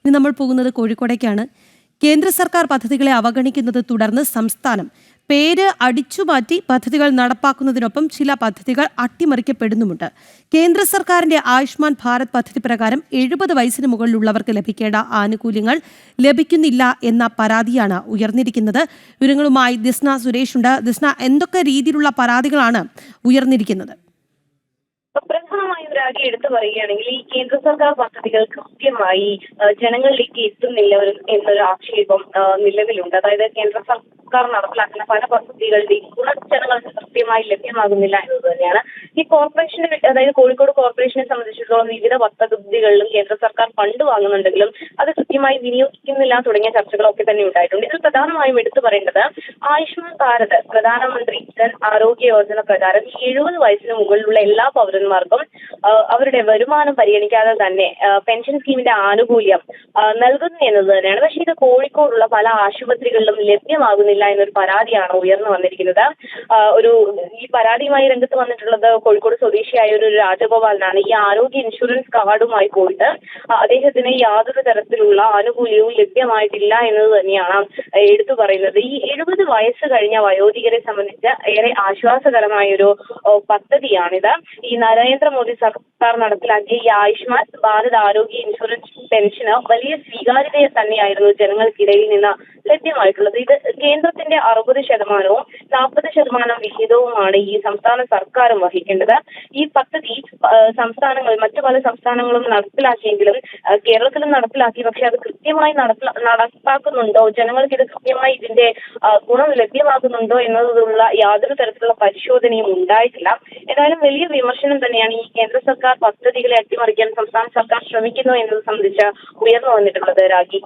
ഇനി നമ്മൾ പോകുന്നത് കോഴിക്കോടേക്കാണ്. കേന്ദ്ര സർക്കാർ പദ്ധതികളെ അവഗണിക്കുന്നത് തുടർന്ന് സംസ്ഥാനം പേര് അടിച്ചുമാറ്റി പദ്ധതികൾ നടപ്പാക്കുന്നതിനൊപ്പം ചില പദ്ധതികൾ അട്ടിമറിക്കപ്പെടുന്നുമുണ്ട്. കേന്ദ്ര സർക്കാരിന്റെ ആയുഷ്മാൻ ഭാരത് പദ്ധതി പ്രകാരം 70 വയസ്സിന് മുകളിലുള്ളവർക്ക് ലഭിക്കേണ്ട ആനുകൂല്യങ്ങൾ ലഭിക്കുന്നില്ല എന്ന പരാതിയാണ് ഉയർന്നിരിക്കുന്നത്. വിവരങ്ങളുമായി ദിസ്ന സുരേഷ് ഉണ്ട്. ദിസ്ന, എന്തൊക്കെ രീതിയിലുള്ള പരാതികളാണ് ഉയർന്നിരിക്കുന്നത്? പ്രധാനമായും രാജ്യം എടുത്തു പറയുകയാണെങ്കിൽ ഈ കേന്ദ്ര സർക്കാർ പദ്ധതികൾ കൃത്യമായി ജനങ്ങളിലേക്ക് എത്തുന്നില്ല എന്നൊരു ആക്ഷേപം നിലവിലുണ്ട്. അതായത് കേന്ദ്ര സർക്കാർ നടപ്പിലാക്കുന്ന പല പദ്ധതികളുടെയും ഗുണം ജനങ്ങൾക്ക് കൃത്യമായി ലഭ്യമാകുന്നില്ല എന്നത് തന്നെയാണ്. ഈ കോർപ്പറേഷനെ, അതായത് കോഴിക്കോട് കോർപ്പറേഷനെ സംബന്ധിച്ചിടത്തോളം വിവിധ പദ്ധതികളിലും കേന്ദ്ര സർക്കാർ ഫണ്ട് വാങ്ങുന്നുണ്ടെങ്കിലും അത് കൃത്യമായി വിനിയോഗിക്കുന്നില്ല തുടങ്ങിയ ചർച്ചകളൊക്കെ തന്നെ ഉണ്ടായിട്ടുണ്ട്. ഇതിൽ പ്രധാനമായും എടുത്തു പറയേണ്ടത് ആയുഷ്മാൻ ഭാരത് പ്രധാനമന്ത്രി ജൻ ആരോഗ്യ യോജന പ്രകാരം 70 വയസ്സിന് മുകളിലുള്ള എല്ലാ പൗരന്മാർക്കും അവരുടെ വരുമാനം പരിഗണിക്കാതെ തന്നെ പെൻഷൻ സ്കീമിന്റെ ആനുകൂല്യം നൽകുന്നു എന്നത് തന്നെയാണ്. പക്ഷേ ഇത് കോഴിക്കോടുള്ള പല ആശുപത്രികളിലും ലഭ്യമാകുന്നില്ല എന്നൊരു പരാതിയാണ് ഉയർന്നു വന്നിരിക്കുന്നത്. ഈ പരാതിയുമായി രംഗത്ത് വന്നിട്ടുള്ളത് കോഴിക്കോട് സ്വദേശിയായ ഒരു രാജഗോപാലനാണ്. ഈ ആരോഗ്യ ഇൻഷുറൻസ് കാർഡുമായി പോയിട്ട് അദ്ദേഹത്തിന് യാതൊരു തരത്തിലുള്ള ആനുകൂല്യവും ലഭ്യമായിട്ടില്ല എന്നത് തന്നെയാണ് എടുത്തു പറയുന്നത്. ഈ 70 വയസ്സ് കഴിഞ്ഞ വയോധികരെ സംബന്ധിച്ച് ഏറെ ആശ്വാസകരമായ ഒരു പദ്ധതിയാണിത്. ഈ നരേന്ദ്രമോദി സർക്കാർ നടപ്പിലാക്കിയ ഈ ആയുഷ്മാൻ ഭാരത് ആരോഗ്യ ഇൻഷുറൻസ് പെൻഷന് വലിയ സ്വീകാര്യത തന്നെയായിരുന്നു ജനങ്ങൾക്കിടയിൽ നിന്ന് ലഭ്യമായിട്ടുള്ളത്. ഇത് കേന്ദ്രത്തിന്റെ 60%വും 40% വിഹിതവുമാണ് ഈ സംസ്ഥാന സർക്കാരും വഹിക്കേണ്ടത്. ഈ പദ്ധതി മറ്റു പല സംസ്ഥാനങ്ങളും നടപ്പിലാക്കിയെങ്കിലും കേരളത്തിലും നടപ്പിലാക്കി. പക്ഷെ അത് കൃത്യമായി നടപ്പാക്കുന്നുണ്ടോ, ജനങ്ങൾക്ക് ഇത് കൃത്യമായി ഇതിന്റെ ഗുണം ലഭ്യമാകുന്നുണ്ടോ എന്നതിലുള്ള യാതൊരു തരത്തിലുള്ള പരിശോധനയും ഉണ്ടായിട്ടില്ല. ഏതായാലും വലിയ വിമർശനം തന്നെയാണ് ഈ കേന്ദ്ര സർക്കാർ പദ്ധതികളെ അട്ടിമറിക്കാൻ സംസ്ഥാന സർക്കാർ ശ്രമിക്കുന്നു എന്നത് സംബന്ധിച്ച് ഉയർന്നു വന്നിട്ടുള്ളത്. രാഖി.